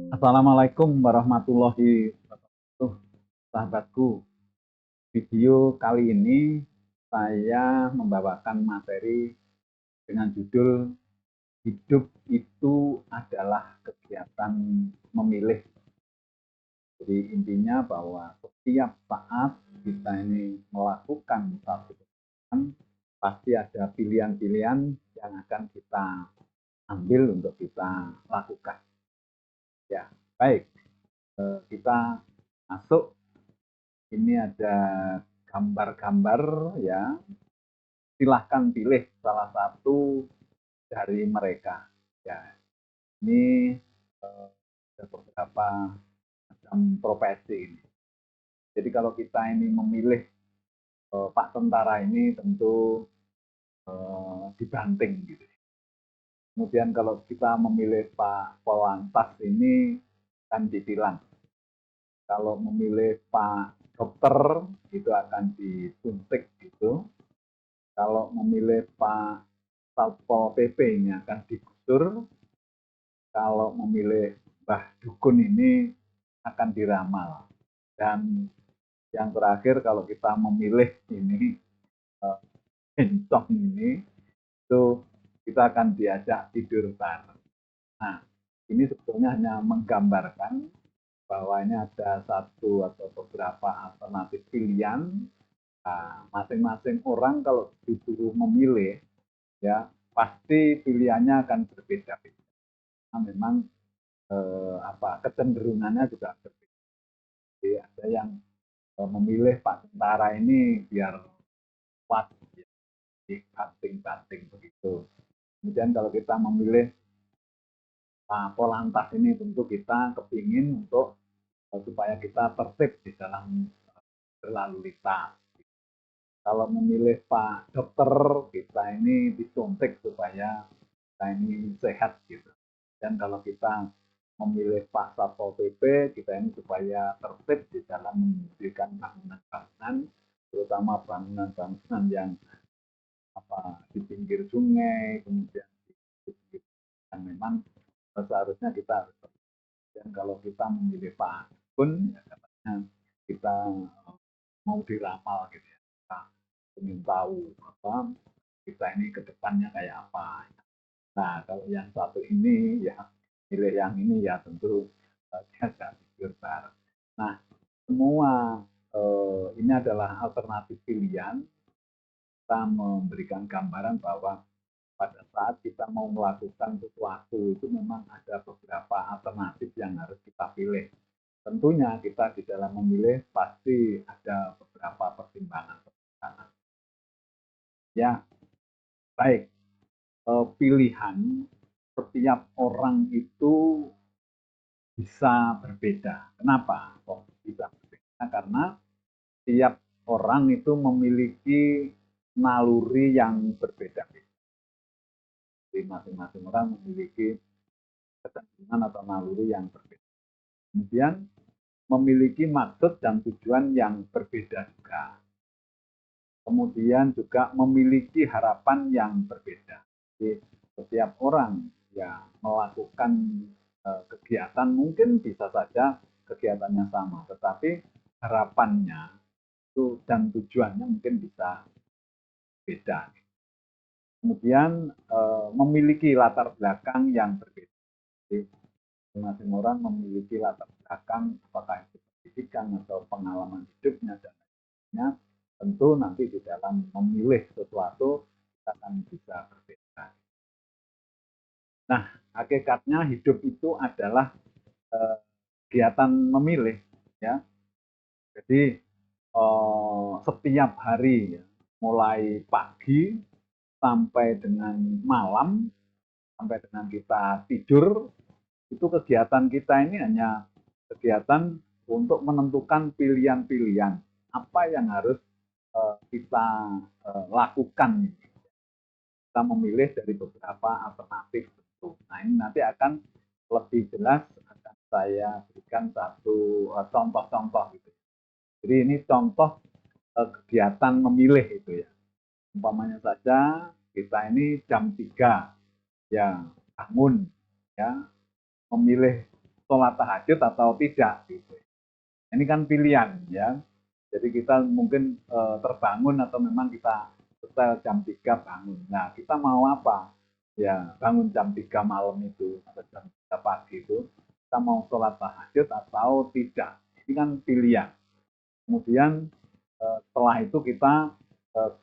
Assalamualaikum warahmatullahi wabarakatuh, sahabatku. Video kali ini saya membawakan materi dengan judul "Hidup itu adalah kegiatan memilih". Jadi intinya bahwa setiap saat kita ini melakukan satu kegiatan, pasti ada pilihan-pilihan yang akan kita ambil untuk kita lakukan. Ya, baik. Kita masuk. Ini ada gambar-gambar ya. Silahkan pilih salah satu dari mereka. Ya, ini ada beberapa macam profesi ini. Jadi kalau kita ini memilih Pak Tentara ini tentu dibanting gitu. Kemudian kalau kita memilih Pak Polantas ini kan ditilang. Kalau memilih Pak Dokter itu akan disuntik gitu. Kalau memilih Pak Satpol PP ini akan digusur, kalau memilih Mbah Dukun ini akan diramal. Dan yang terakhir kalau kita memilih ini bencong ini, itu kita akan diajak tidur bareng. Nah, ini sebetulnya hanya menggambarkan bahwa ini ada satu atau beberapa alternatif pilihan. Nah, masing-masing orang kalau disuruh memilih, ya pasti pilihannya akan berbeda-beda. Nah, memang kecenderungannya juga berbeda. Jadi ada yang memilih Pak Tentara ini biar kuat, ya, di banting-banting begitu. Kemudian kalau kita memilih Pak Polantas ini tentu kita kepingin untuk supaya kita tertib di dalam berlalu lintas. Kalau memilih Pak Dokter, kita ini disuntik supaya kita ini sehat gitu. Dan kalau kita memilih Pak Satpol PP, kita ini supaya tertib di dalam mendirikan bangunan-bangunan, terutama bangunan-bangunan yang di pinggir sungai, kemudian di pinggir yang memang seharusnya kita harus. Dan kalau kita memilih Pak Gun, ya katanya kita mau diramal gitu ya. Kita ingin tahu kita ini ke depannya kayak apa. Nah, kalau yang satu ini ya pilih yang ini ya tentu dia tidur bareng. Nah, semua ini adalah alternatif pilihan. Kita memberikan gambaran bahwa pada saat kita mau melakukan sesuatu itu memang ada beberapa alternatif yang harus kita pilih. Tentunya kita di dalam memilih pasti ada beberapa pertimbangan-pertimbangan. Ya, baik. Pilihan setiap orang itu bisa berbeda. Kenapa kok bisa berbeda? Karena tiap orang itu memiliki naluri yang berbeda-beda. Jadi masing-masing orang memiliki kecenderungan atau naluri yang berbeda. Kemudian memiliki maksud dan tujuan yang berbeda juga. Kemudian juga memiliki harapan yang berbeda. Jadi setiap orang yang melakukan kegiatan mungkin bisa saja kegiatannya sama, tetapi harapannya itu dan tujuannya mungkin bisa beda. Kemudian memiliki latar belakang yang berbeda. Jadi masing-masing orang memiliki latar belakang, apakah itu pendidikan atau pengalaman hidupnya dan lainnya. Tentu nanti di dalam memilih sesuatu kita akan bisa berbeda. Nah, hakikatnya hidup itu adalah kegiatan memilih, ya. Jadi setiap hari, ya, mulai pagi sampai dengan malam, sampai dengan kita tidur, itu kegiatan kita ini hanya kegiatan untuk menentukan pilihan-pilihan apa yang harus kita lakukan. Kita memilih dari beberapa alternatif tentu. Nah, ini nanti akan lebih jelas akan saya berikan satu contoh-contoh gitu. Jadi ini contoh kegiatan memilih itu ya. Umpamanya saja kita ini jam 3 ya bangun ya, memilih sholat tahajud atau tidak gitu. Ini kan pilihan ya. Jadi kita mungkin terbangun atau memang kita setel jam 3 bangun. Nah, kita mau apa? Ya, bangun jam 3 malam itu atau jam 3 pagi itu, kita mau sholat tahajud atau tidak. Ini kan pilihan. Kemudian setelah itu kita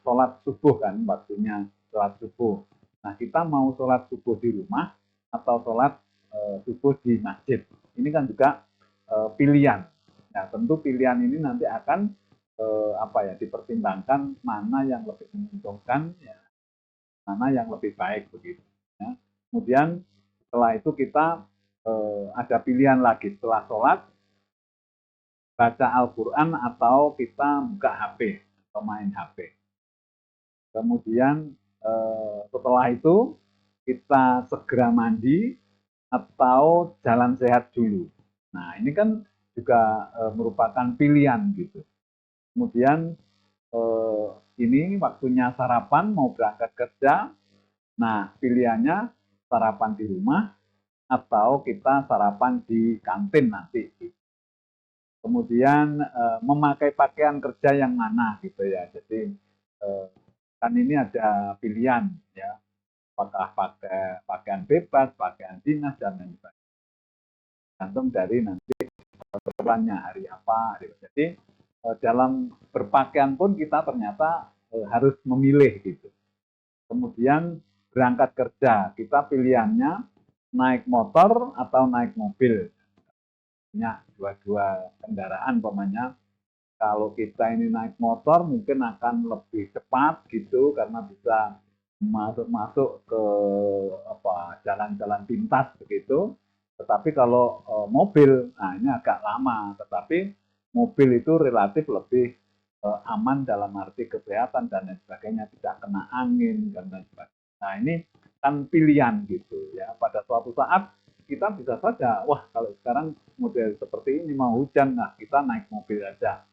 sholat subuh kan, waktunya sholat subuh. Nah, kita mau sholat subuh di rumah atau sholat subuh di masjid. Ini kan juga pilihan. Nah, tentu pilihan ini nanti akan dipertimbangkan mana yang lebih menguntungkan, ya, mana yang lebih baik begitu. Ya. Kemudian setelah itu kita ada pilihan lagi setelah sholat, baca Al-Quran atau kita buka HP atau main HP. Kemudian setelah itu kita segera mandi atau jalan sehat dulu. Nah, ini kan juga merupakan pilihan gitu. Kemudian ini waktunya sarapan mau berangkat kerja. Nah, pilihannya sarapan di rumah atau kita sarapan di kantin nanti. Kemudian memakai pakaian kerja yang mana gitu ya. Jadi kan ini ada pilihan ya, apakah pakai pakaian bebas, pakaian dinas dan lain sebagainya. Tergantung dari nanti keperluannya hari apa. Hari. Jadi dalam berpakaian pun kita ternyata harus memilih gitu. Kemudian berangkat kerja, kita pilihannya naik motor atau naik mobil. Punya dua-dua kendaraan umpamanya. Kalau kita ini naik motor mungkin akan lebih cepat gitu karena bisa masuk-masuk ke jalan-jalan pintas begitu. Tetapi kalau mobil, nah ini agak lama. Tetapi mobil itu relatif lebih aman dalam arti kesehatan dan lain sebagainya, tidak kena angin dan lain sebagainya. Nah ini kan pilihan gitu ya. Pada suatu saat kita bisa saja, wah kalau sekarang model seperti ini mau hujan, nah kita naik mobil aja.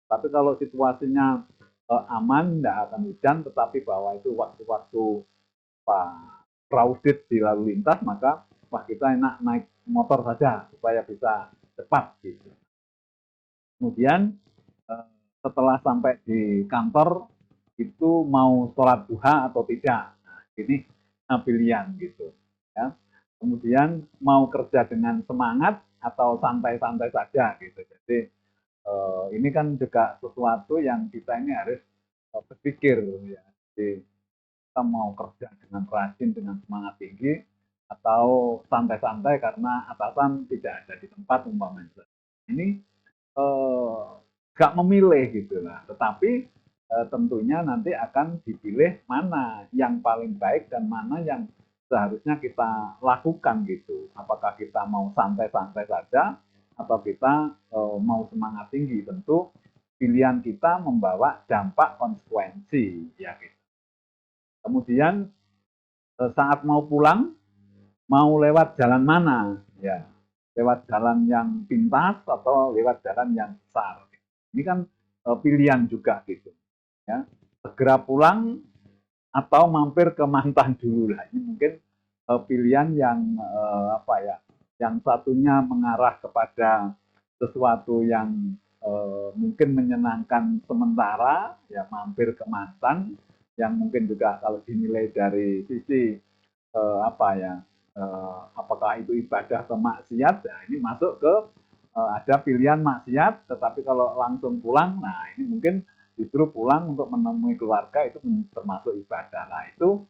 Tapi kalau situasinya aman, tidak akan hujan, tetapi bahwa itu waktu-waktu crowded di lalu lintas, maka wah kita enak naik motor saja supaya bisa cepat gitu. Kemudian setelah sampai di kantor itu mau sholat duha atau tidak. Nah, ini pilihan gitu. Ya. Kemudian mau kerja dengan semangat atau santai-santai saja gitu. Jadi ini kan juga sesuatu yang kita ini harus berpikir ya. Jadi kita mau kerja dengan rajin, dengan semangat tinggi, atau santai-santai karena atasan tidak ada di tempat umpamanya. Ini nggak memilih gitu lah. Tetapi tentunya nanti akan dipilih mana yang paling baik dan mana yang seharusnya kita lakukan gitu. Apakah kita mau santai-santai saja atau kita mau semangat tinggi. Tentu pilihan kita membawa dampak konsekuensi ya gitu. Kemudian saat mau pulang mau lewat jalan mana ya, lewat jalan yang pintas atau lewat jalan yang besar. Ini kan pilihan juga gitu ya, segera pulang atau mampir ke mantan dulu lah. Ini mungkin pilihan yang yang satunya mengarah kepada sesuatu yang mungkin menyenangkan sementara ya, mampir ke mantan, yang mungkin juga kalau dinilai dari sisi apakah itu ibadah atau maksiat, nah ini masuk ke ada pilihan maksiat, tetapi kalau langsung pulang, nah ini mungkin justru pulang untuk menemui keluarga itu termasuk ibadah. Nah itu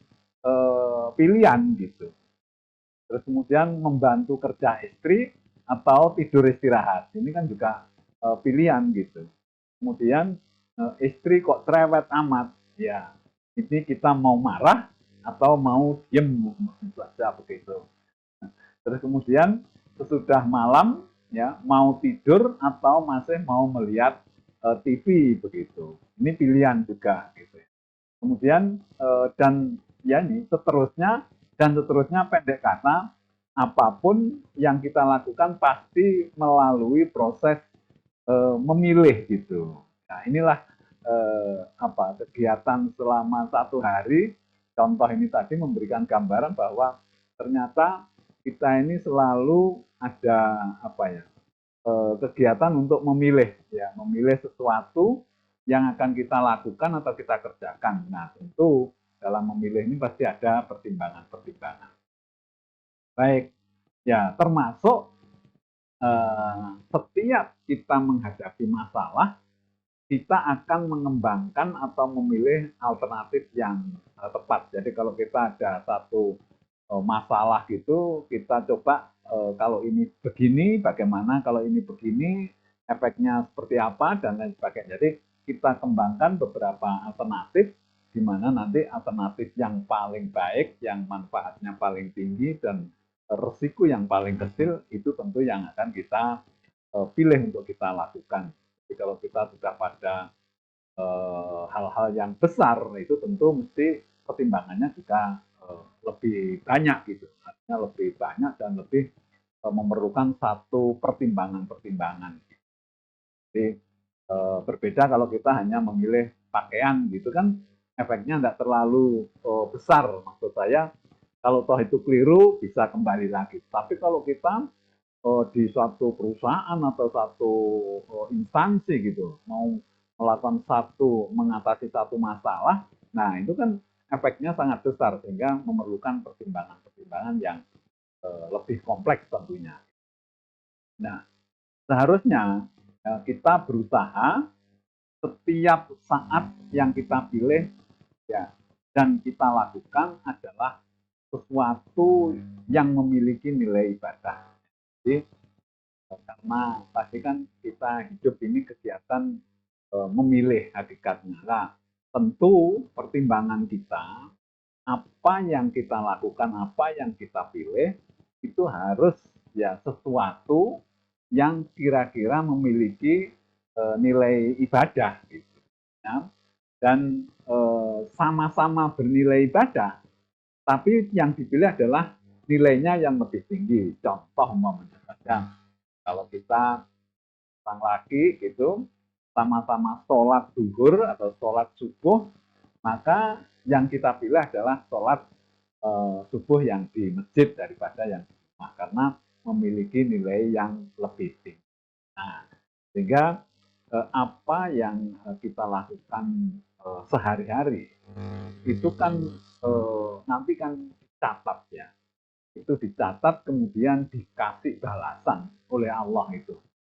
pilihan gitu. Terus kemudian membantu kerja istri atau tidur istirahat, ini kan juga pilihan gitu. Kemudian istri kok cerewet amat, ya ini kita mau marah atau mau diem saja begitu. Terus kemudian sesudah malam ya mau tidur atau masih mau melihat TV begitu. Ini pilihan juga gitu. Kemudian dan ya ini seterusnya pendek kata, apapun yang kita lakukan pasti melalui proses memilih gitu. Nah inilah kegiatan selama 1 hari. Contoh ini tadi memberikan gambaran bahwa ternyata kita ini selalu ada apa ya, kegiatan untuk memilih ya, memilih sesuatu yang akan kita lakukan atau kita kerjakan. Nah, tentu dalam memilih ini pasti ada pertimbangan-pertimbangan. Baik, ya termasuk setiap kita menghadapi masalah, kita akan mengembangkan atau memilih alternatif yang tepat. Jadi kalau kita ada satu masalah gitu, kita coba kalau ini begini, bagaimana, kalau ini begini, efeknya seperti apa, dan lain sebagainya. Jadi kita kembangkan beberapa alternatif, di mana nanti alternatif yang paling baik, yang manfaatnya paling tinggi, dan resiko yang paling kecil, itu tentu yang akan kita pilih untuk kita lakukan. Jadi kalau kita sudah pada hal-hal yang besar, itu tentu mesti pertimbangannya juga lebih banyak gitu, artinya lebih banyak dan lebih memerlukan satu pertimbangan-pertimbangan. Jadi berbeda kalau kita hanya memilih pakaian gitu kan, efeknya tidak terlalu besar. Maksud saya kalau toh itu keliru bisa kembali lagi. Tapi kalau kita di suatu perusahaan atau satu instansi gitu mau melakukan mengatasi satu masalah, nah itu kan efeknya sangat besar sehingga memerlukan pertimbangan-pertimbangan yang lebih kompleks tentunya. Nah, seharusnya kita berusaha setiap saat yang kita pilih ya dan kita lakukan adalah sesuatu yang memiliki nilai ibadah. Jadi karena pasti kan kita hidup ini kegiatan memilih hakikatnya. Nah, tentu pertimbangan kita, apa yang kita lakukan, apa yang kita pilih, itu harus ya sesuatu yang kira-kira memiliki nilai ibadah gitu. Ya. Dan sama-sama bernilai ibadah, tapi yang dipilih adalah nilainya yang lebih tinggi. Contoh umpamanya saja, kalau kita orang laki gitu sama-sama sholat zuhur atau sholat subuh, maka yang kita pilih adalah sholat subuh yang di masjid daripada yang di rumah karena memiliki nilai yang lebih tinggi. Nah, sehingga apa yang kita lakukan sehari-hari itu kan nanti kan dicatat ya, itu dicatat kemudian dikasih balasan oleh Allah itu.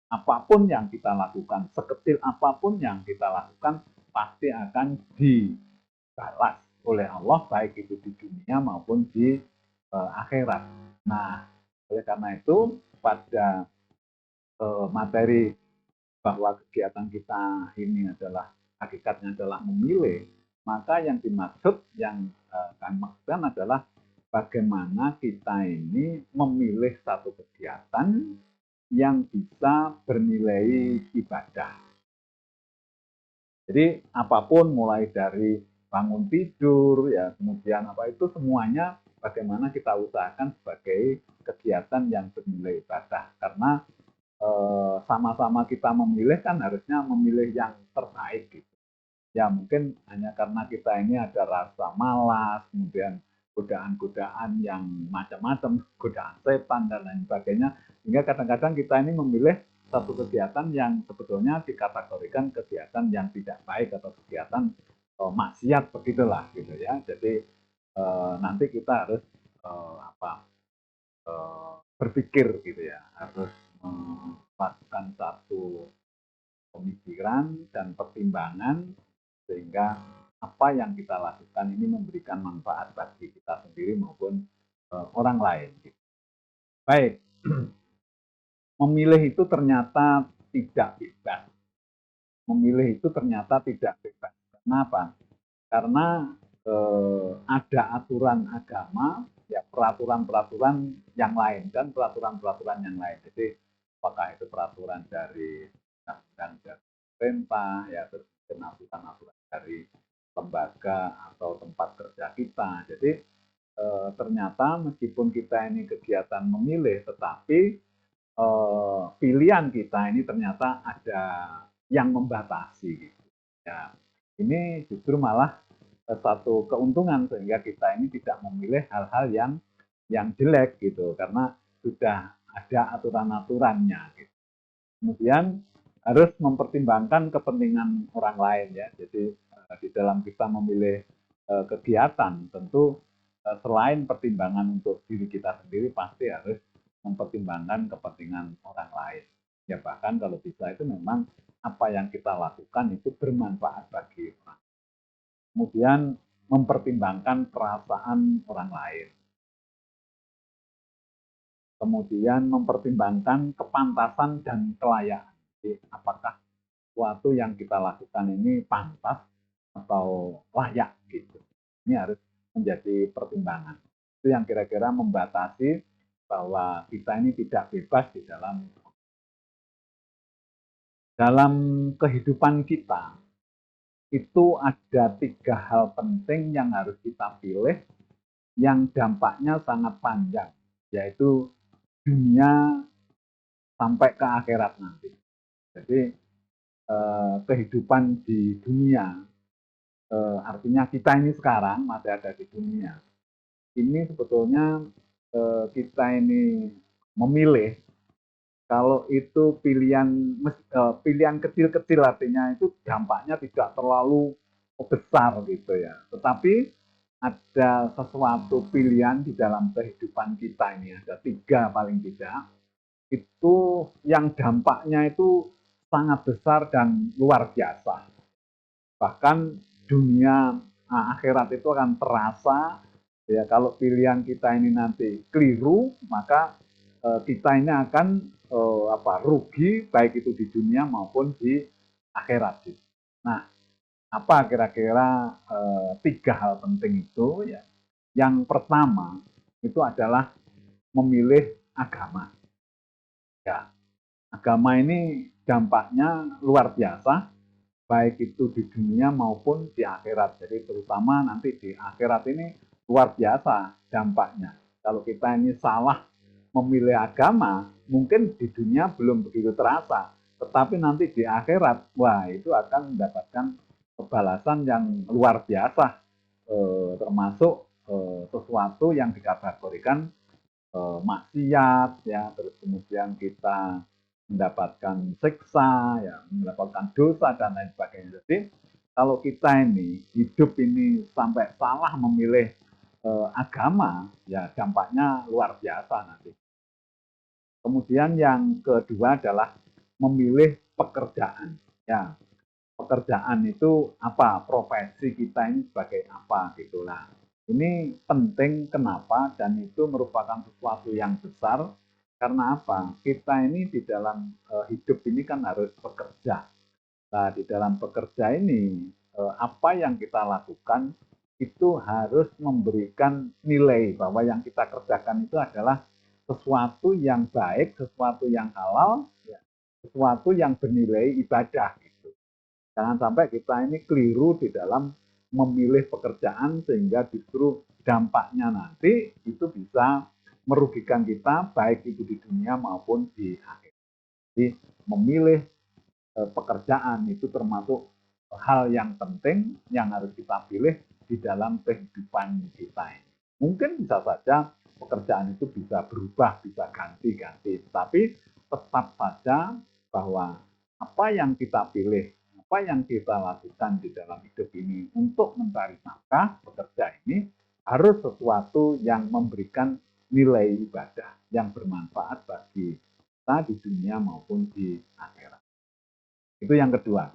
Apapun yang kita lakukan, sekecil apapun yang kita lakukan, pasti akan dibalas oleh Allah, baik itu di dunia maupun di akhirat. Nah, oleh karena itu, pada materi bahwa kegiatan kita ini adalah hakikatnya adalah memilih, maka yang dimaksud yang kami maksudkan adalah bagaimana kita ini memilih satu kegiatan yang bisa bernilai ibadah. Jadi apapun mulai dari bangun tidur ya kemudian apa itu semuanya bagaimana kita usahakan sebagai kegiatan yang bernilai ibadah karena sama-sama kita memilih kan harusnya memilih yang terbaik gitu. Ya mungkin hanya karena kita ini ada rasa malas, kemudian godaan-godaan yang macam-macam, godaan setan dan lain sebagainya, sehingga kadang-kadang kita ini memilih satu kegiatan yang sebetulnya dikategorikan kegiatan yang tidak baik atau kegiatan maksiat begitulah gitu ya. Jadi nanti kita harus apa berpikir gitu ya, harus melakukan satu pemikiran dan pertimbangan sehingga apa yang kita lakukan ini memberikan manfaat bagi kita sendiri maupun orang lain. Baik, memilih itu ternyata tidak bebas. Memilih itu ternyata tidak bebas. Kenapa? Karena ada aturan agama, ya peraturan-peraturan yang lain dan peraturan-peraturan yang lain. Jadi apakah itu peraturan dari undang-undang dari pemerintah, ya terus aturan-aturan dari lembaga atau tempat kerja kita. Jadi ternyata meskipun kita ini kegiatan memilih, tetapi pilihan kita ini ternyata ada yang membatasi. Gitu. Ya, ini justru malah satu keuntungan sehingga kita ini tidak memilih hal-hal yang jelek gitu karena sudah ada aturan-aturannya. Gitu. Kemudian harus mempertimbangkan kepentingan orang lain ya. Jadi di dalam kita memilih kegiatan tentu selain pertimbangan untuk diri kita sendiri pasti harus mempertimbangkan kepentingan orang lain. Ya bahkan kalau bisa itu memang apa yang kita lakukan itu bermanfaat bagi orang. Kemudian mempertimbangkan perasaan orang lain. Kemudian mempertimbangkan kepantasan dan kelayakan. Jadi, apakah sesuatu yang kita lakukan ini pantas atau layak gitu. Ini harus menjadi pertimbangan. Itu yang kira-kira membatasi bahwa kita ini tidak bebas di dalam kehidupan kita. Itu ada 3 hal penting yang harus kita pilih yang dampaknya sangat panjang, yaitu dunia sampai ke akhirat nanti. Jadi kehidupan di dunia, artinya kita ini sekarang masih ada di dunia. Ini sebetulnya kita ini memilih kalau itu pilihan kecil-kecil artinya itu dampaknya tidak terlalu besar gitu ya. Tetapi ada sesuatu pilihan di dalam kehidupan kita ini ada 3 paling tidak itu yang dampaknya itu sangat besar dan luar biasa. Bahkan dunia akhirat itu akan terasa ya kalau pilihan kita ini nanti keliru maka kita ini akan rugi baik itu di dunia maupun di akhirat. Nah, apa kira-kira 3 hal penting itu ya? Yang pertama itu adalah memilih agama. Ya, agama ini dampaknya luar biasa baik itu di dunia maupun di akhirat. Jadi terutama nanti di akhirat ini luar biasa dampaknya. Kalau kita ini salah memilih agama, mungkin di dunia belum begitu terasa. Tetapi nanti di akhirat, wah itu akan mendapatkan kebalasan yang luar biasa. Termasuk sesuatu yang dikategorikan maksiat, ya, terus kemudian kita mendapatkan siksa, ya, mendapatkan dosa dan lain sebagainya. Jadi kalau kita ini hidup ini sampai salah memilih agama, ya dampaknya luar biasa nanti. Kemudian yang kedua adalah memilih pekerjaan. Ya, pekerjaan itu apa? Profesi kita ini sebagai apa gitulah. Ini penting kenapa? Dan itu merupakan sesuatu yang besar karena apa? Kita ini di dalam hidup ini kan harus bekerja. Nah, di dalam bekerja ini apa yang kita lakukan itu harus memberikan nilai bahwa yang kita kerjakan itu adalah sesuatu yang baik, sesuatu yang halal, ya, sesuatu yang bernilai ibadah. Gitu. Jangan sampai kita ini keliru di dalam memilih pekerjaan sehingga justru dampaknya nanti itu bisa merugikan kita baik itu di dunia maupun di akhirat. Jadi memilih pekerjaan itu termasuk hal yang penting yang harus kita pilih di dalam kehidupan kita ini. Mungkin bisa saja pekerjaan itu bisa berubah, bisa ganti-ganti, tapi tetap saja bahwa apa yang kita pilih, apa yang kita lakukan di dalam hidup ini untuk mencari nafkah, bekerja ini harus sesuatu yang memberikan nilai ibadah yang bermanfaat bagi kita di dunia maupun di akhirat. Itu yang kedua.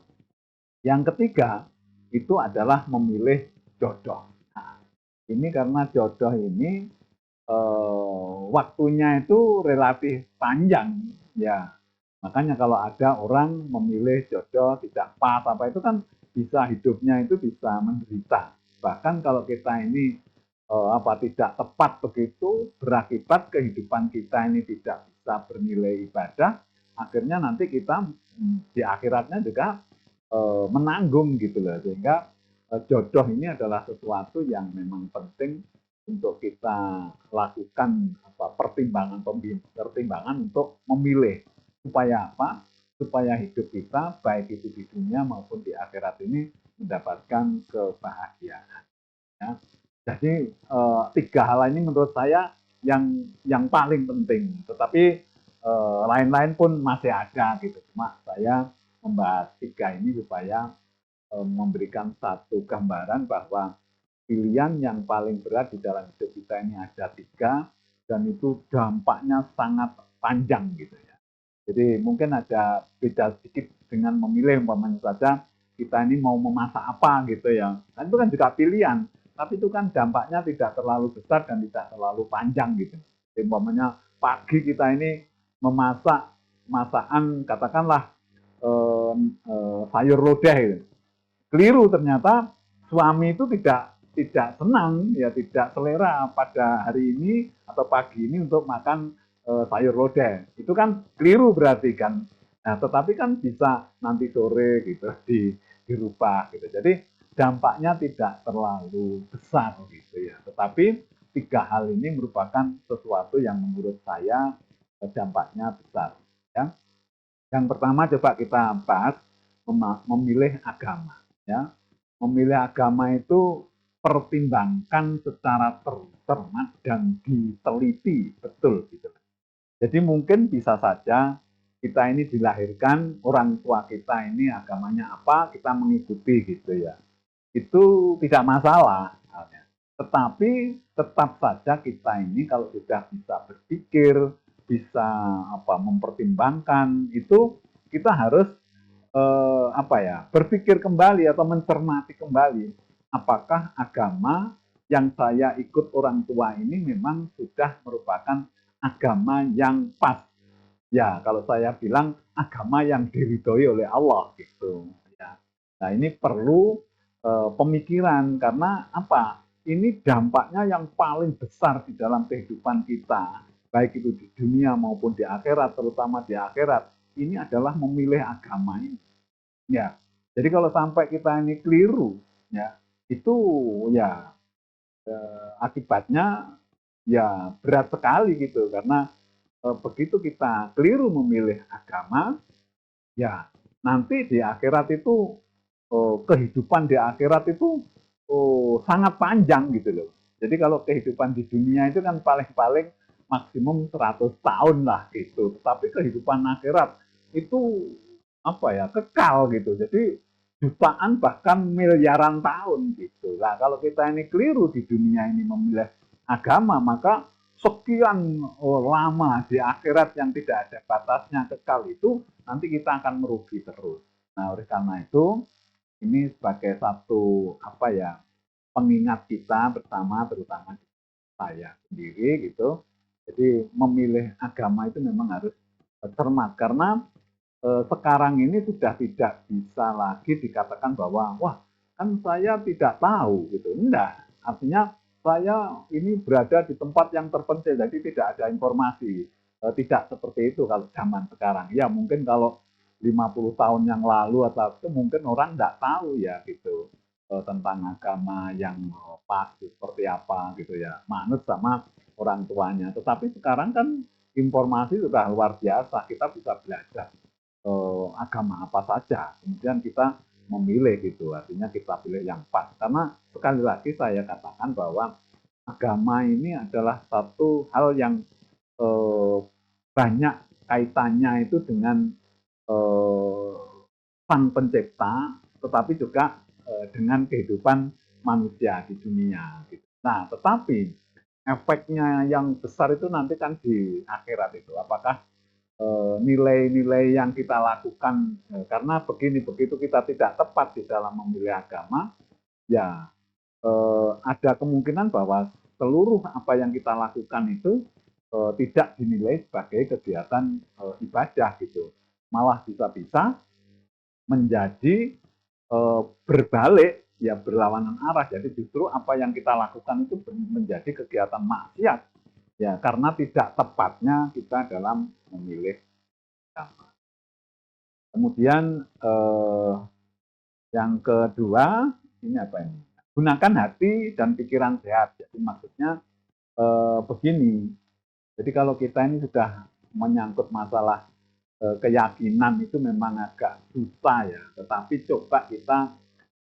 Yang ketiga, itu adalah memilih jodoh. Nah, ini karena jodoh ini waktunya itu relatif panjang. Ya, makanya kalau ada orang memilih jodoh tidak pas apa itu kan bisa hidupnya itu bisa menderita. Bahkan kalau kita ini tidak tepat begitu berakibat kehidupan kita ini tidak bisa bernilai ibadah, akhirnya nanti kita di akhiratnya juga menanggung gitu loh, sehingga jodoh ini adalah sesuatu yang memang penting untuk kita lakukan pertimbangan untuk memilih supaya apa? Supaya hidup kita baik itu di dunia maupun di akhirat ini mendapatkan kebahagiaan. Ya. Jadi 3 hal ini menurut saya yang paling penting. Tetapi lain-lain pun masih ada gitu. Cuma saya membahas tiga ini supaya memberikan satu gambaran bahwa pilihan yang paling berat di dalam hidup kita ini ada tiga, dan itu dampaknya sangat panjang gitu ya. Jadi mungkin ada beda sedikit dengan memilih, umpamanya saja kita ini mau memasak apa gitu ya. Dan itu kan juga pilihan, tapi itu kan dampaknya tidak terlalu besar dan tidak terlalu panjang gitu. Jadi umpamanya pagi kita ini memasak masakan katakanlah sayur lodeh gitu. Keliru, ternyata suami itu tidak senang, ya tidak selera pada hari ini atau pagi ini untuk makan sayur lodeh. Itu kan keliru berarti kan. Nah, tetapi kan bisa nanti sore gitu dirubah gitu. Jadi dampaknya tidak terlalu besar gitu ya. Tetapi tiga hal ini merupakan sesuatu yang menurut saya dampaknya besar. Ya. Yang pertama coba kita bahas memilih agama. Ya, memilih agama itu pertimbangkan secara cermat dan diteliti betul gitu. Jadi mungkin bisa saja kita ini dilahirkan, orang tua kita ini agamanya apa, kita mengikuti gitu ya. Itu tidak masalah. Tetapi tetap saja kita ini kalau sudah bisa berpikir, bisa mempertimbangkan, itu kita harus berpikir kembali atau mencermati kembali apakah agama yang saya ikut orang tua ini memang sudah merupakan agama yang pas. Ya, kalau saya bilang agama yang diridhoi oleh Allah gitu. Ya. Nah, ini perlu pemikiran karena apa? Ini dampaknya yang paling besar di dalam kehidupan kita, baik itu di dunia maupun di akhirat, terutama di akhirat. Ini adalah memilih agama ini. Ya, jadi kalau sampai kita ini keliru, ya itu ya akibatnya ya berat sekali gitu karena begitu kita keliru memilih agama, ya nanti di akhirat itu kehidupan di akhirat itu sangat panjang gitu loh. Jadi kalau kehidupan di dunia itu kan paling-paling maksimum 100 tahun lah gitu. Tapi kehidupan akhirat itu kekal gitu. Jadi jutaan bahkan miliaran tahun gitu. Nah, kalau kita ini keliru di dunia ini memilih agama, maka sekian lama di akhirat yang tidak ada batasnya kekal itu nanti kita akan merugi terus. Nah, oleh karena itu ini sebagai satu pengingat kita bersama, terutama saya sendiri gitu. Jadi memilih agama itu memang harus cermat karena sekarang ini sudah tidak bisa lagi dikatakan bahwa wah kan saya tidak tahu gitu. Enggak, artinya saya ini berada di tempat yang terpencil, jadi tidak ada informasi. Tidak seperti itu kalau zaman sekarang. Ya mungkin kalau 50 tahun yang lalu atau itu mungkin orang enggak tahu ya gitu tentang agama yang pas seperti apa gitu ya. Manut sama orang tuanya. Tetapi sekarang kan informasi sudah luar biasa, kita bisa belajar agama apa saja. Kemudian kita memilih gitu, artinya kita pilih yang pas. Karena sekali lagi saya katakan bahwa agama ini adalah satu hal yang eh, banyak kaitannya itu dengan eh, sang pencipta, tetapi juga dengan kehidupan manusia di dunia. Gitu. Nah, tetapi efeknya yang besar itu nanti kan di akhirat itu. Apakah nilai-nilai yang kita lakukan karena begini begitu kita tidak tepat di dalam memilih agama ya ada kemungkinan bahwa seluruh apa yang kita lakukan itu tidak dinilai sebagai kegiatan ibadah gitu malah bisa-bisa menjadi berbalik ya berlawanan arah jadi justru apa yang kita lakukan itu menjadi kegiatan maksiat ya karena tidak tepatnya kita dalam memilih agama. Kemudian yang kedua ini apa ini? Gunakan hati dan pikiran sehat. Jadi maksudnya begini. Jadi kalau kita ini sudah menyangkut masalah keyakinan itu memang agak susah ya. Tetapi coba kita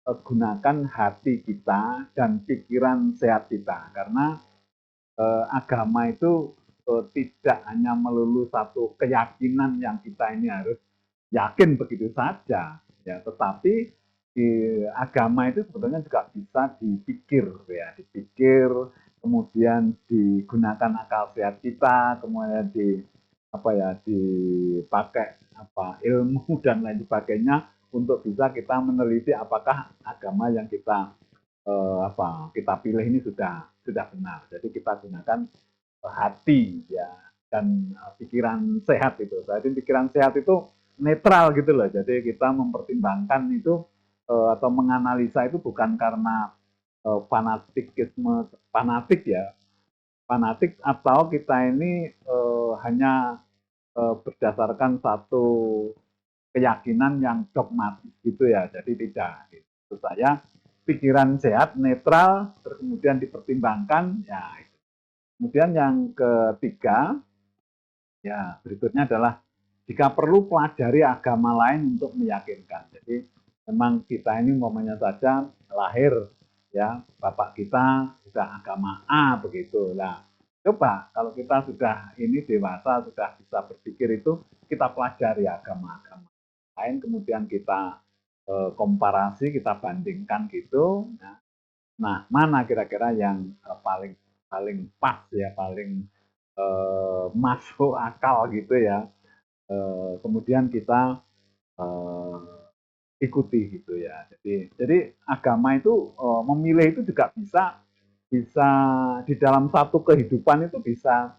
gunakan hati kita dan pikiran sehat kita karena agama itu tidak hanya melulu satu keyakinan yang kita ini harus yakin begitu saja, ya, tetapi di agama itu sebetulnya juga bisa dipikir, ya, dipikir, kemudian digunakan akal sehat kita, kemudian apa ya, dipakai apa ilmu dan lain sebagainya untuk bisa kita meneliti apakah agama yang kita pilih ini sudah benar. Jadi kita gunakan hati, ya, dan pikiran sehat itu. Jadi pikiran sehat itu netral gitu loh. Jadi kita mempertimbangkan itu atau menganalisa itu bukan karena fanatik, ya, fanatik, atau kita ini hanya berdasarkan satu keyakinan yang dogmatis gitu, ya. Jadi tidak. Itu saya pikiran sehat, netral, terus kemudian dipertimbangkan, ya. Kemudian yang ketiga, ya, berikutnya adalah jika perlu pelajari agama lain untuk meyakinkan. Jadi memang kita ini umpamanya saja lahir, ya, bapak kita sudah agama A begitu. Nah, coba kalau kita sudah ini dewasa, sudah bisa berpikir itu, kita pelajari agama-agama lain, kemudian kita komparasi, kita bandingkan gitu. Nah, mana kira-kira yang paling paling pas, ya, paling masuk akal gitu, ya. Kemudian kita eh, ikuti gitu, ya. Jadi agama itu memilih itu juga bisa bisa di dalam satu kehidupan itu bisa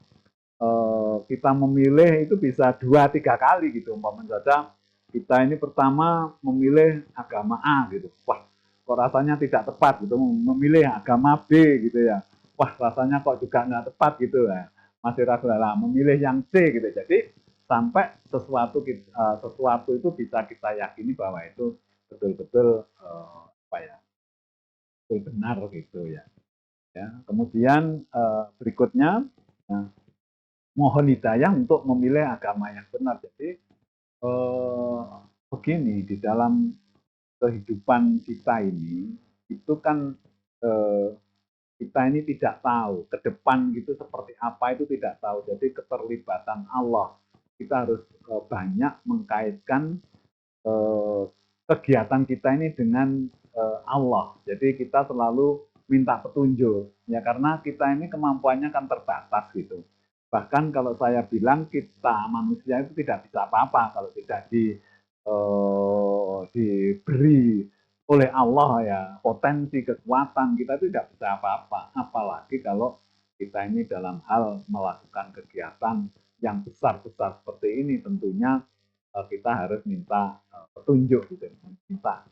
kita memilih itu bisa 2-3 kali gitu. Umpamanya saja kita ini pertama memilih agama A gitu. Wah, kok rasanya tidak tepat gitu. Memilih agama B gitu, ya. Wah, rasanya kok juga nggak tepat gitu, ya. Masih ragu lah. Memilih yang C gitu. Jadi sampai sesuatu itu bisa kita yakini bahwa itu betul-betul apa ya, betul benar gitu, ya. Ya. Kemudian berikutnya, nah, mohon hidayah untuk memilih agama yang benar. Jadi eh, begini, di dalam kehidupan kita ini itu kan eh, kita ini tidak tahu ke depan gitu seperti apa, itu tidak tahu. Jadi keterlibatan Allah, kita harus banyak mengkaitkan eh, kegiatan kita ini dengan Allah. Jadi kita selalu minta petunjuk, ya, karena kita ini kemampuannya kan terbatas gitu. Bahkan kalau saya bilang kita manusia itu tidak bisa apa-apa kalau tidak diberi oleh Allah, ya, potensi kekuatan, kita tidak bisa apa-apa. Apalagi kalau kita ini dalam hal melakukan kegiatan yang besar-besar seperti ini, tentunya kita harus minta petunjuk gitu, minta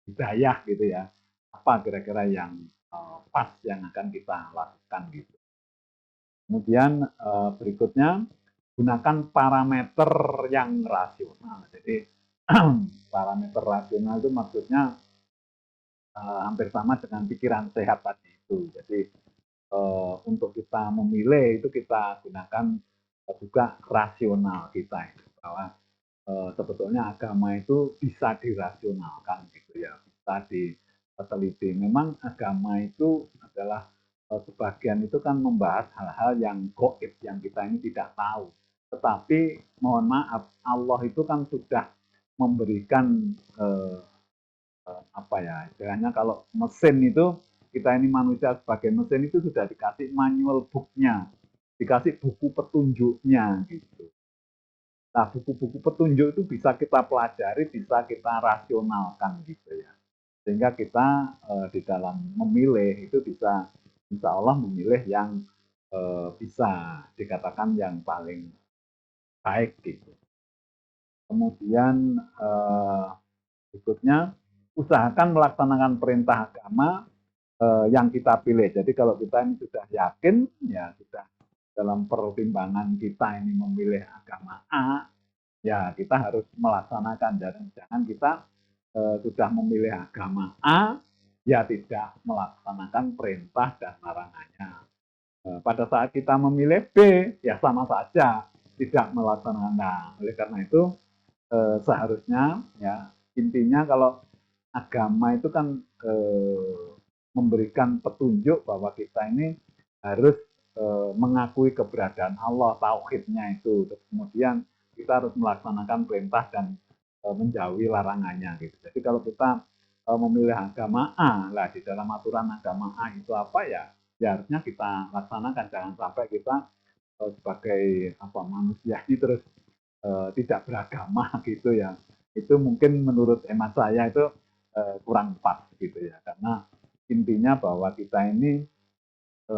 hidayah gitu, ya. Apa kira-kira yang pas yang akan kita lakukan gitu. Kemudian berikutnya, gunakan parameter yang rasional. Jadi parameter rasional itu maksudnya hampir sama dengan pikiran sehat tadi itu. Jadi untuk kita memilih itu kita gunakan juga rasional kita itu, bahwa sebetulnya agama itu bisa dirasionalkan gitu, ya, bisa diteliti. Memang agama itu adalah sebagian itu kan membahas hal-hal yang goib yang kita ini tidak tahu. Tetapi mohon maaf, Allah itu kan sudah memberikan apa ya, istilahnya kalau mesin itu, kita ini manusia sebagai mesin itu sudah dikasih manual booknya, dikasih buku petunjuknya gitu. Nah, buku-buku petunjuk itu bisa kita pelajari, bisa kita rasionalkan gitu, ya. Sehingga kita di dalam memilih itu bisa, insya Allah memilih yang bisa dikatakan yang paling baik gitu. Kemudian berikutnya, usahakan melaksanakan perintah agama yang kita pilih. Jadi kalau kita ini sudah yakin, ya, sudah dalam pertimbangan kita ini memilih agama A, ya, kita harus melaksanakan. Jangan kita sudah memilih agama A, ya, tidak melaksanakan perintah dan larangannya. Pada saat kita memilih B, ya, sama saja tidak melaksanakan. Nah, oleh karena itu seharusnya, ya, intinya kalau agama itu kan memberikan petunjuk bahwa kita ini harus mengakui keberadaan Allah, tauhidnya itu. Terus kemudian kita harus melaksanakan perintah dan menjauhi larangannya gitu. Jadi kalau kita memilih agama A, lah di dalam aturan agama A itu apa ya? Ya harusnya kita laksanakan. Jangan sampai kita sebagai apa manusia ini terus tidak beragama gitu ya. Itu mungkin menurut hemat saya itu kurang pas gitu ya. Karena intinya bahwa kita ini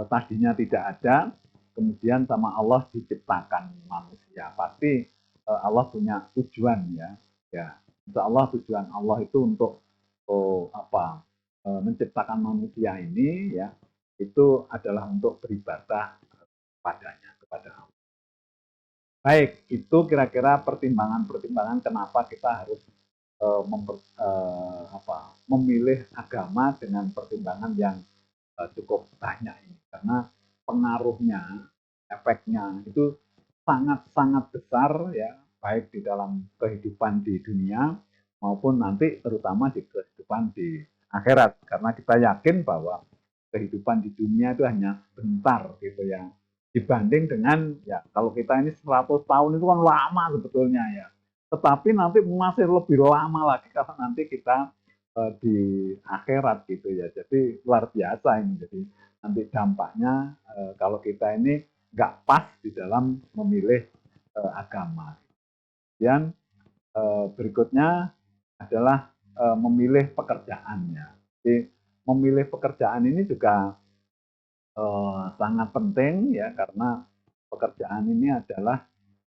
tadinya tidak ada, kemudian sama Allah diciptakan manusia. Pasti Allah punya tujuan ya. Ya, insya Allah tujuan Allah itu untuk menciptakan manusia ini ya itu adalah untuk beribadah padanya kepada Allah. Baik, itu kira-kira pertimbangan-pertimbangan kenapa kita harus memilih agama dengan pertimbangan yang cukup banyak ini karena pengaruhnya, efeknya itu sangat-sangat besar ya, baik di dalam kehidupan di dunia maupun nanti terutama di kehidupan di akhirat. Karena kita yakin bahwa kehidupan di dunia itu hanya sebentar gitu ya. Dibanding dengan ya kalau kita ini 100 tahun itu kan lama sebetulnya ya. Tetapi nanti masih lebih lama lagi kalau nanti kita di akhirat gitu ya. Jadi luar biasa ini. Jadi nanti dampaknya kalau kita ini nggak pas di dalam memilih agama. Kemudian berikutnya adalah memilih pekerjaannya. Jadi memilih pekerjaan ini juga sangat penting ya karena pekerjaan ini adalah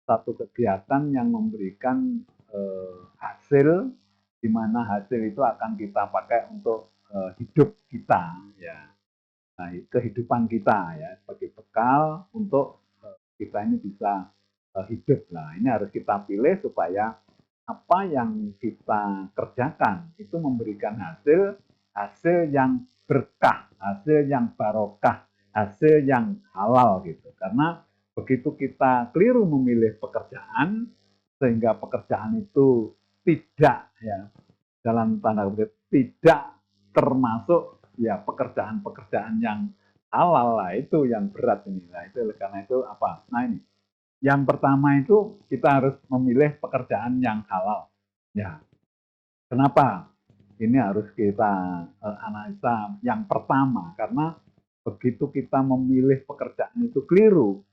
satu kegiatan yang memberikan hasil di mana hasil itu akan kita pakai untuk hidup kita ya. Nah, kehidupan kita ya sebagai bekal untuk kita ini bisa hidup. Nah, ini harus kita pilih supaya apa yang kita kerjakan itu memberikan hasil yang berkah, hasil yang barokah, hasil yang halal gitu. Karena begitu kita keliru memilih pekerjaan sehingga pekerjaan itu tidak ya dalam tanda kutip tidak termasuk ya pekerjaan-pekerjaan yang halal lah itu yang berat ini. Nah, itu karena itu apa? Nah, ini yang pertama itu kita harus memilih pekerjaan yang halal. Ya, kenapa? Ini harus kita analisa yang pertama karena begitu kita memilih pekerjaan itu keliru,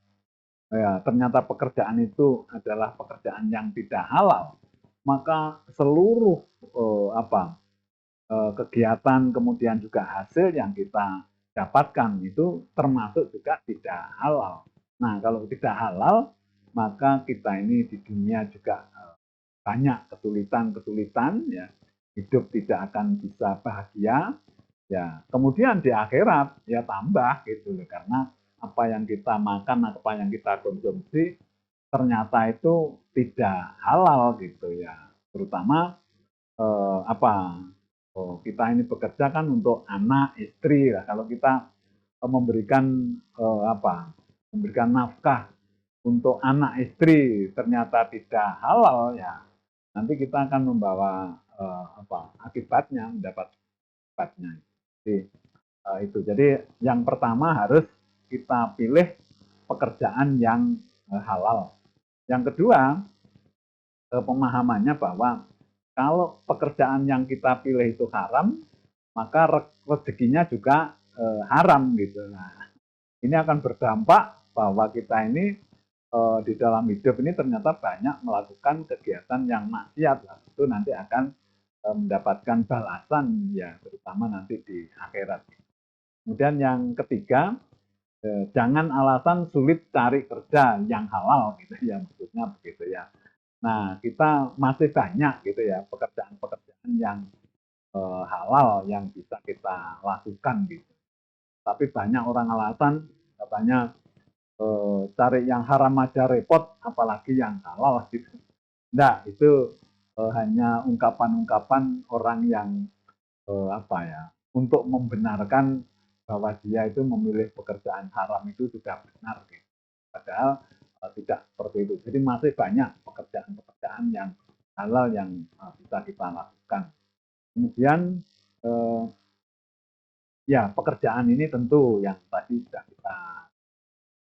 ya ternyata pekerjaan itu adalah pekerjaan yang tidak halal, maka seluruh kegiatan kemudian juga hasil yang kita dapatkan itu termasuk juga tidak halal. Nah, kalau tidak halal, maka kita ini di dunia juga banyak kesulitan-kesulitan ya. Hidup tidak akan bisa bahagia ya. Kemudian di akhirat ya tambah gitu karena apa yang kita makan, apa yang kita konsumsi ternyata itu tidak halal gitu ya. Terutama kita ini bekerja kan untuk anak istri lah. Kalau kita memberikan memberikan nafkah untuk anak istri ternyata tidak halal ya nanti kita akan membawa akibatnya mendapat akibatnya. Jadi itu. Jadi yang pertama harus kita pilih pekerjaan yang halal. Yang kedua pemahamannya bahwa kalau pekerjaan yang kita pilih itu haram, maka rezekinya juga haram gitu. Nah, ini akan berdampak bahwa kita ini di dalam hidup ini ternyata banyak melakukan kegiatan yang maksiat. Nah, itu nanti akan mendapatkan balasan ya, terutama nanti di akhirat. Kemudian yang ketiga, jangan alasan sulit cari kerja yang halal gitu ya, maksudnya begitu ya. Nah, kita masih banyak gitu ya pekerjaan-pekerjaan yang halal yang bisa kita lakukan gitu. Tapi banyak orang alasan katanya cari yang haram aja repot, apalagi yang halal gitu. Nah, itu hanya ungkapan-ungkapan orang yang untuk membenarkan bahwa dia itu memilih pekerjaan haram itu sudah benar gitu. Padahal tidak seperti itu. Jadi masih banyak pekerjaan-pekerjaan yang halal yang bisa kita lakukan. Kemudian ya pekerjaan ini tentu yang tadi sudah kita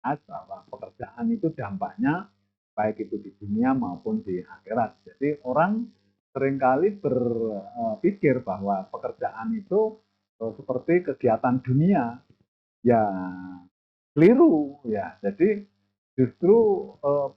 bahas bahwa pekerjaan itu dampaknya baik itu di dunia maupun di akhirat. Jadi orang seringkali berpikir bahwa pekerjaan itu seperti kegiatan dunia, ya keliru ya. Jadi justru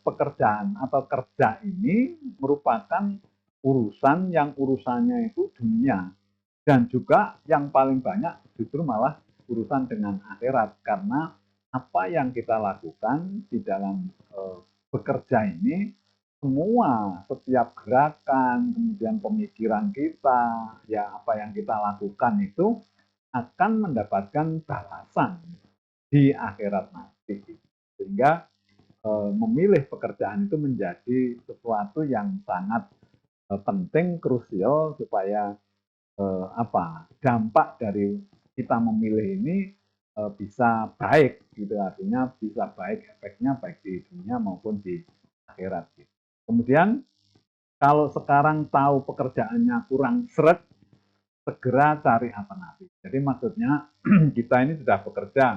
pekerjaan atau kerja ini merupakan urusan yang urusannya itu dunia, dan juga yang paling banyak justru malah urusan dengan akhirat, karena apa yang kita lakukan di dalam bekerja ini, semua setiap gerakan kemudian pemikiran kita, ya apa yang kita lakukan itu akan mendapatkan balasan di akhirat nanti, sehingga memilih pekerjaan itu menjadi sesuatu yang sangat penting, krusial, supaya dampak dari kita memilih ini bisa baik gitu, artinya bisa baik efeknya baik di dunia maupun di akhirat gitu. Kemudian kalau sekarang tahu pekerjaannya kurang seret, segera cari alternatif. Jadi maksudnya kita ini sudah bekerja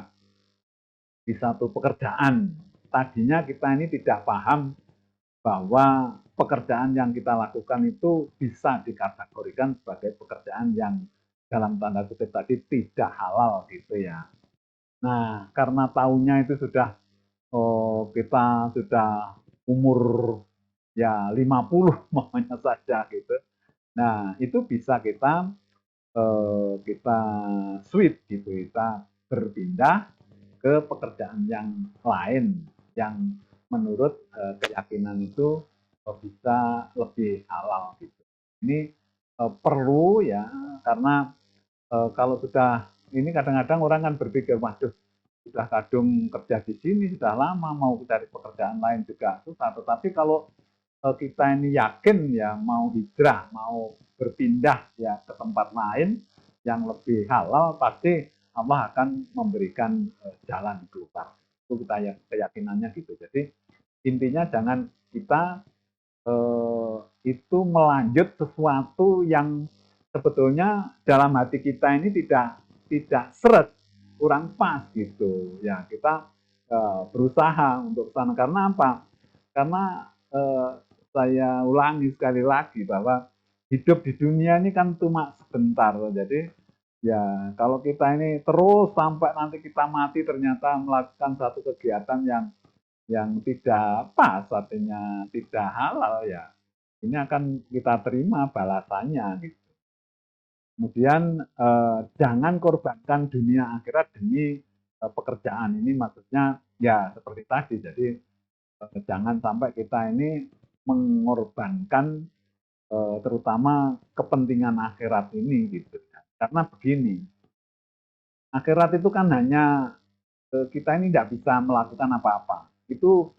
di satu pekerjaan, tadinya kita ini tidak paham bahwa pekerjaan yang kita lakukan itu bisa dikategorikan sebagai pekerjaan yang dalam tanda kutip tadi tidak halal gitu ya. Nah, karena tahunnya itu sudah kita sudah umur ya 50 namanya saja gitu. Nah, itu bisa kita switch gitu, kita berpindah ke pekerjaan yang lain yang menurut keyakinan itu bisa lebih halal gitu. Ini perlu ya, karena kalau sudah ini kadang-kadang orang kan berpikir, waduh sudah kadung kerja di sini sudah lama, mau cari pekerjaan lain juga susah. Tetapi kalau kita ini yakin ya mau hijrah, mau berpindah ya ke tempat lain yang lebih halal, pasti Allah akan memberikan jalan keluar. Itu kita ya keyakinannya gitu. Jadi intinya jangan kita itu melanjut sesuatu yang sebetulnya dalam hati kita ini tidak seret, kurang pas gitu. Ya kita berusaha untuk sana, karena apa? Karena saya ulangi sekali lagi bahwa hidup di dunia ini kan cuma sebentar. Jadi ya kalau kita ini terus sampai nanti kita mati ternyata melakukan satu kegiatan yang tidak pas, artinya tidak halal, ya ini akan kita terima balasannya gitu. Kemudian jangan korbankan dunia akhirat demi pekerjaan, ini maksudnya ya seperti tadi. Jadi jangan sampai kita ini mengorbankan terutama kepentingan akhirat ini gitu. Karena begini, akhirat itu kan hanya kita ini tidak bisa melakukan apa-apa. Itu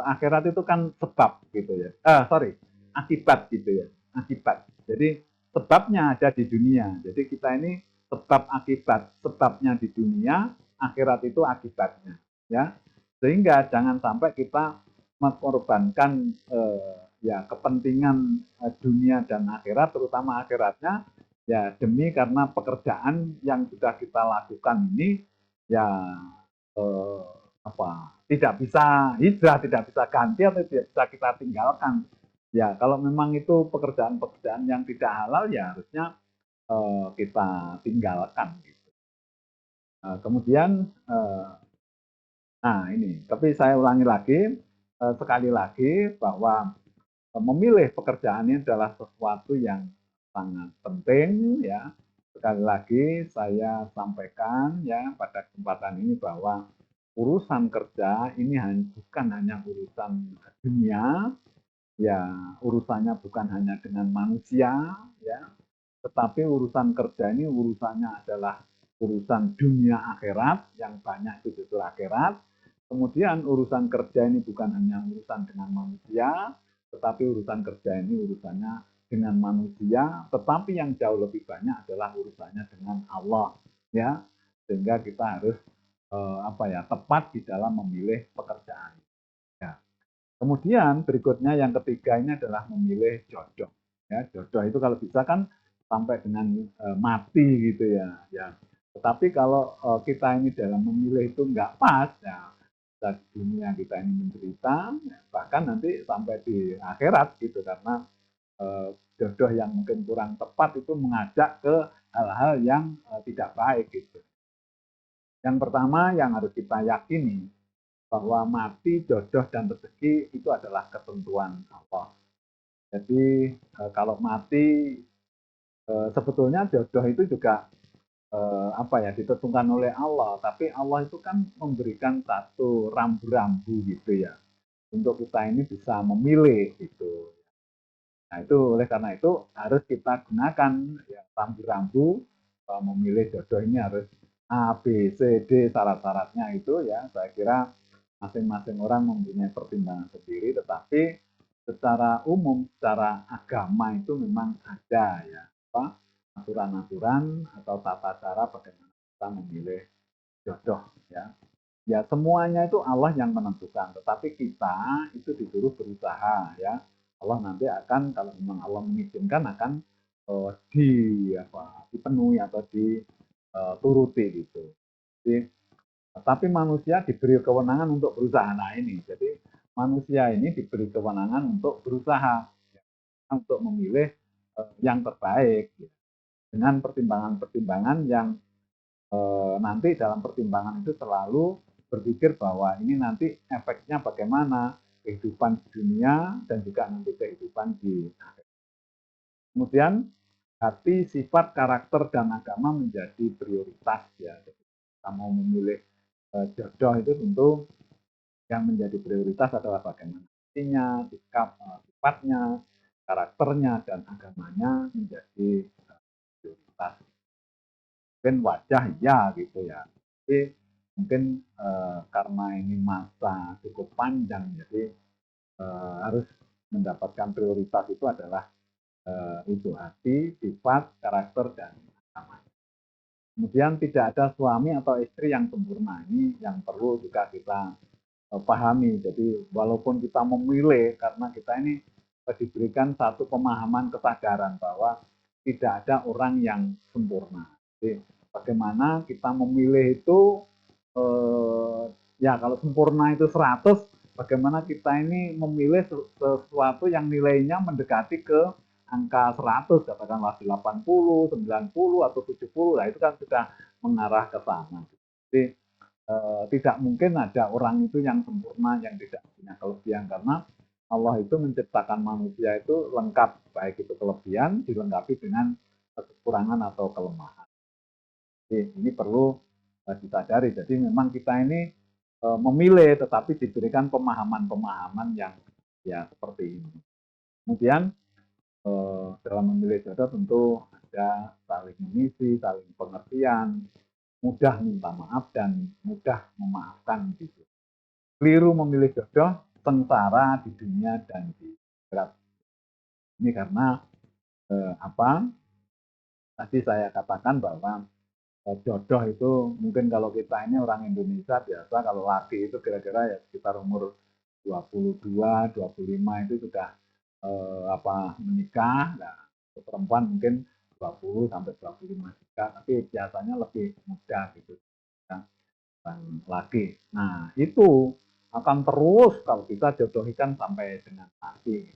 akhirat itu kan sebab gitu ya. Akibat gitu ya. Akibat. Jadi sebabnya ada di dunia. Jadi kita ini sebab akibat. Sebabnya di dunia, akhirat itu akibatnya. Ya. Sehingga jangan sampai kita mengorbankan ya kepentingan dunia dan akhirat, terutama akhiratnya ya demi karena pekerjaan yang sudah kita lakukan ini ya eh, tidak bisa hijrah, tidak bisa ganti, atau tidak bisa kita tinggalkan. Ya kalau memang itu pekerjaan-pekerjaan yang tidak halal, ya harusnya kita tinggalkan gitu. Kemudian nah ini, tapi saya ulangi lagi sekali lagi bahwa memilih pekerjaan ini adalah sesuatu yang sangat penting ya. Sekali lagi saya sampaikan ya pada kesempatan ini bahwa urusan kerja ini bukan hanya urusan dunia, ya urusannya bukan hanya dengan manusia ya, tetapi urusan kerja ini urusannya adalah urusan dunia akhirat, yang banyak itu justru akhirat. Kemudian urusan kerja ini bukan hanya urusan dengan manusia, tetapi urusan kerja ini urusannya dengan manusia, tetapi yang jauh lebih banyak adalah urusannya dengan Allah ya. Sehingga kita harus tepat di dalam memilih pekerjaan. Ya. Kemudian berikutnya yang ketiga ini adalah memilih jodoh. Ya, jodoh itu kalau bisa kan sampai dengan mati gitu ya. Ya. Tetapi kalau kita ini dalam memilih itu nggak pas, ya di dunia kita ini menderita, bahkan nanti sampai di akhirat gitu, karena jodoh yang mungkin kurang tepat itu mengajak ke hal-hal yang tidak baik gitu. Yang pertama yang harus kita yakini bahwa mati, jodoh, dan rezeki itu adalah ketentuan Allah. Jadi kalau mati sebetulnya jodoh itu juga apa ya, ditentukan oleh Allah, tapi Allah itu kan memberikan satu rambu-rambu gitu ya untuk kita ini bisa memilih gitu. Nah itu oleh karena itu harus kita gunakan ya, rambu-rambu memilih jodoh ini harus A, B, C, D syarat-syaratnya itu ya. Saya kira masing-masing orang mempunyai pertimbangan sendiri, tetapi secara umum, secara agama itu memang ada ya apa aturan-aturan atau tata cara bagaimana kita memilih jodoh ya. Ya semuanya itu Allah yang menentukan, tetapi kita itu disuruh berusaha ya. Allah nanti akan kalau memang Allah mengizinkan akan di apa dipenuhi atau dituruti gitu. Jadi, tapi manusia diberi kewenangan untuk berusaha. Nah ini, jadi manusia ini diberi kewenangan untuk berusaha ya, untuk memilih yang terbaik ya. Dengan pertimbangan-pertimbangan yang nanti dalam pertimbangan itu selalu berpikir bahwa ini nanti efeknya bagaimana kehidupan di dunia dan juga nanti kehidupan di akhirat. Kemudian hati, sifat, karakter, dan agama menjadi prioritas ya. Jadi, kita mau memilih jodoh itu tentu yang menjadi prioritas adalah bagaimana hatinya, sikap, sifatnya, karakternya, dan agamanya menjadi prioritas. Mungkin wajah ya gitu ya, tapi mungkin karena ini masa cukup panjang, jadi harus mendapatkan prioritas itu adalah itu hati, sifat, karakter, dan agama. Kemudian tidak ada suami atau istri yang sempurna, ini yang perlu juga kita pahami. Jadi walaupun kita memilih, karena kita ini diberikan satu pemahaman kesadaran bahwa tidak ada orang yang sempurna. Jadi bagaimana kita memilih itu ya kalau sempurna itu 100, bagaimana kita ini memilih sesuatu yang nilainya mendekati ke angka 100, katakanlah 80, 90 atau 70, nah itu kan sudah mengarah ke sana. Jadi tidak mungkin ada orang itu yang sempurna, yang tidak punya kelebihan, karena Allah itu menciptakan manusia itu lengkap, baik itu kelebihan dilengkapi dengan kekurangan atau kelemahan. Jadi ini perlu disadari. Jadi memang kita ini memilih, tetapi diberikan pemahaman-pemahaman yang ya seperti ini. Kemudian dalam memilih jodoh tentu ada saling mengisi, saling pengertian, mudah minta maaf dan mudah memaafkan gitu. Keliru memilih jodoh, sengsara di dunia dan di akhirat. Ini karena apa? Tadi saya katakan bahwa jodoh itu mungkin kalau kita ini orang Indonesia biasa, kalau laki itu kira-kira ya sekitar umur 22, 25 itu sudah menikah. Nah, perempuan mungkin 20 sampai 25 juga, tapi biasanya lebih muda gitu. Nah, laki. Nah, itu akan terus kalau kita jodohikan sampai dengan mati.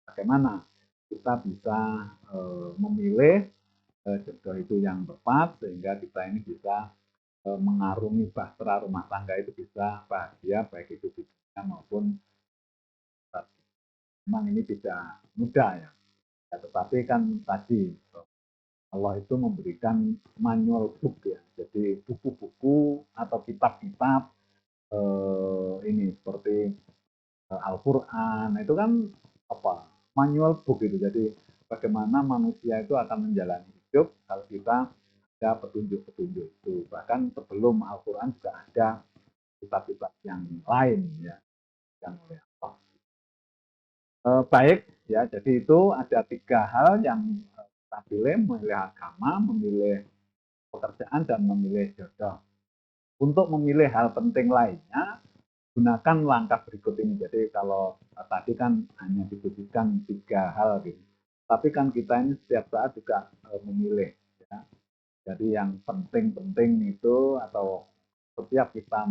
Bagaimana kita bisa memilih jodoh itu yang tepat sehingga kita ini bisa mengarungi bahtera rumah tangga itu bisa bahagia baik itu di dunia maupun memang ini tidak mudah ya. Ya tetapi kan tadi Allah itu memberikan manual book ya, jadi buku-buku atau kitab-kitab ini seperti Al-Quran, itu kan apa manual book itu. Jadi bagaimana manusia itu akan menjalani hidup kalau kita ada petunjuk-petunjuk itu. Bahkan sebelum Al-Quran juga ada kitab-kitab yang lain ya yang oleh Allah. Baik ya, jadi itu ada 3 hal yang kita pilih: memilih agama, memilih pekerjaan, dan memilih jodoh. Untuk memilih hal penting lainnya, gunakan langkah berikut ini. Jadi kalau tadi kan hanya dibutuhkan 3 hal gitu, tapi kan kita ini setiap saat juga memilih ya. Jadi yang penting-penting itu atau setiap kita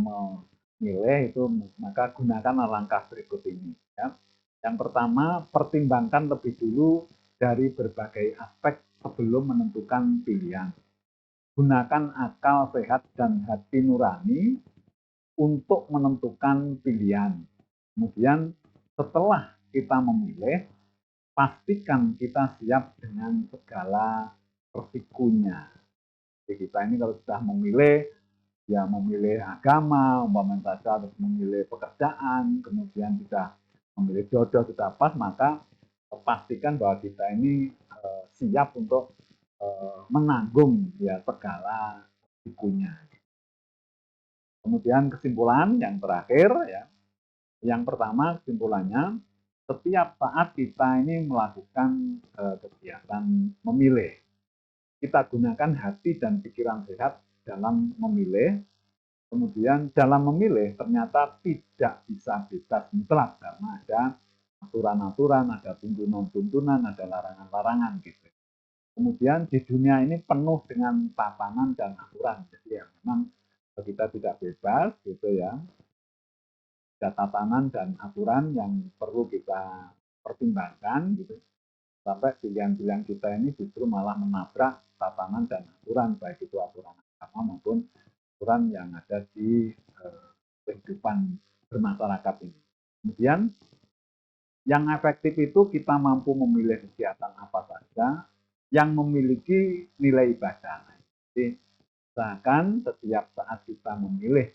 milih itu, maka gunakan langkah berikut ini. Ya. Yang pertama, pertimbangkan lebih dulu dari berbagai aspek sebelum menentukan pilihan. Gunakan akal sehat dan hati nurani untuk menentukan pilihan. Kemudian setelah kita memilih, pastikan kita siap dengan segala resikonya. Jadi kita ini kalau sudah memilih, ya memilih agama, umpamanya saja, terus memilih pekerjaan, kemudian sudah memilih jodoh sudah pas, maka pastikan bahwa kita ini siap untuk menanggung ya segala resikonya. Kemudian kesimpulan yang terakhir ya, yang pertama kesimpulannya, setiap saat kita ini melakukan kegiatan memilih, kita gunakan hati dan pikiran sehat dalam memilih. Kemudian dalam memilih ternyata tidak bisa bebas mutlak karena ada aturan-aturan, ada tuntunan-tuntunan, ada larangan-larangan gitu. Kemudian di dunia ini penuh dengan tatanan dan aturan. Jadi ya memang kita tidak bebas gitu ya. Ada tatanan dan aturan yang perlu kita pertimbangkan gitu. Sampai pilihan-pilihan kita ini justru malah menabrak tatanan dan aturan, baik itu aturan agama maupun aturan yang ada di kehidupan bermasyarakat ini. Kemudian yang efektif itu kita mampu memilih kegiatan apa saja yang memiliki nilai ibadah. Jadi usahakan setiap saat kita memilih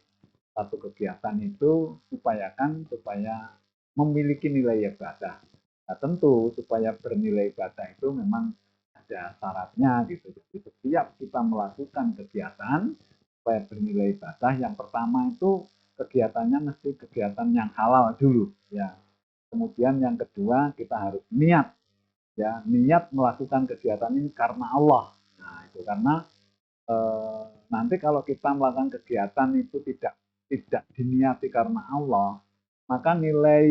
satu kegiatan itu upayakan supaya memiliki nilai ibadah. Nah, tentu supaya bernilai ibadah itu memang ada syaratnya gitu. Jadi setiap kita melakukan kegiatan supaya bernilai ibadah, yang pertama itu kegiatannya mesti kegiatan yang halal dulu ya. Kemudian yang kedua kita harus niat ya, niat melakukan kegiatan ini karena Allah. Nah, itu karena nanti kalau kita melakukan kegiatan itu tidak diniati karena Allah, maka nilai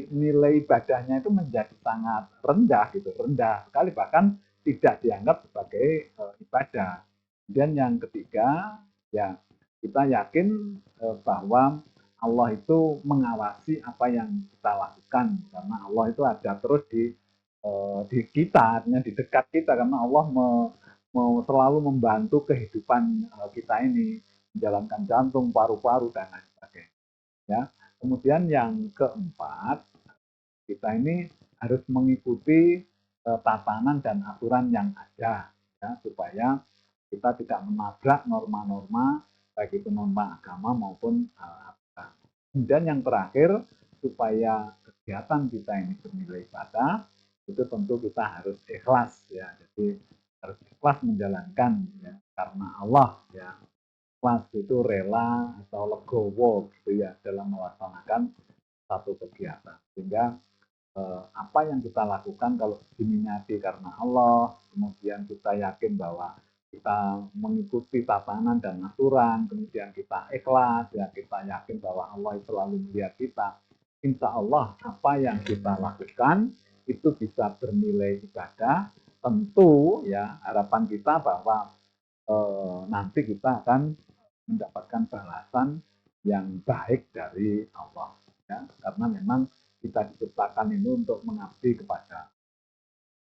nilai ibadahnya itu menjadi sangat rendah gitu, rendah sekali, bahkan tidak dianggap sebagai ibadah. Dan yang ketiga, ya kita yakin bahwa Allah itu mengawasi apa yang kita lakukan, karena Allah itu ada terus di kita, artinya di dekat kita, karena Allah mau selalu membantu kehidupan kita ini, menjalankan jantung, paru-paru dan lain sebagainya. Ya. Kemudian yang keempat, kita ini harus mengikuti tatanan dan aturan yang ada ya, supaya kita tidak menabrak norma-norma baik itu norma agama maupun aturan. Kemudian yang terakhir, supaya kegiatan kita ini bernilai ibadah, itu tentu kita harus ikhlas ya. Jadi harus ikhlas menjalankan ya, karena Allah ya. Ikhlas itu rela atau legowo gitu ya dalam melaksanakan satu kegiatan. Sehingga apa yang kita lakukan kalau diniati karena Allah, kemudian kita yakin bahwa kita mengikuti tatanan dan aturan, kemudian kita ikhlas, ya kita yakin bahwa Allah selalu melihat kita. Insya Allah apa yang kita lakukan itu bisa bernilai ibadah. Tentu ya harapan kita bahwa nanti kita akan mendapatkan balasan yang baik dari Allah. Ya, karena memang kita diciptakan ini untuk mengabdi kepada.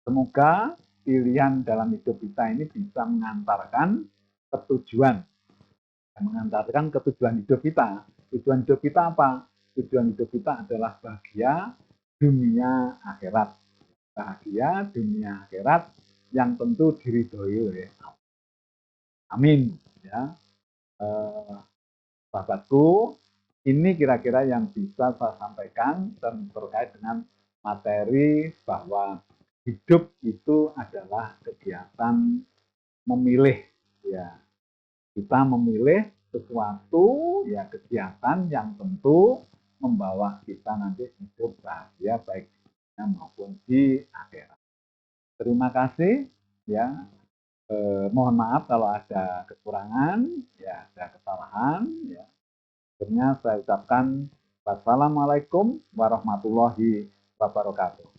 Semoga pilihan dalam hidup kita ini bisa mengantarkan ketujuan, mengantarkan ketujuan hidup kita. Tujuan hidup kita apa? Tujuan hidup kita adalah bahagia dunia akhirat. Bahagia dunia akhirat yang tentu diridhoi oleh Allah. Amin. Ya, sahabatku, ini kira-kira yang bisa saya sampaikan dan terkait dengan materi bahwa hidup itu adalah kegiatan memilih ya. Kita memilih sesuatu ya, kegiatan yang tentu membawa kita nanti hidup bahagia baik di dunia maupun di akhirat. Terima kasih ya. Mohon maaf kalau ada kekurangan ya, ada kesalahan ya. Akhirnya saya ucapkan wassalamualaikum warahmatullahi wabarakatuh.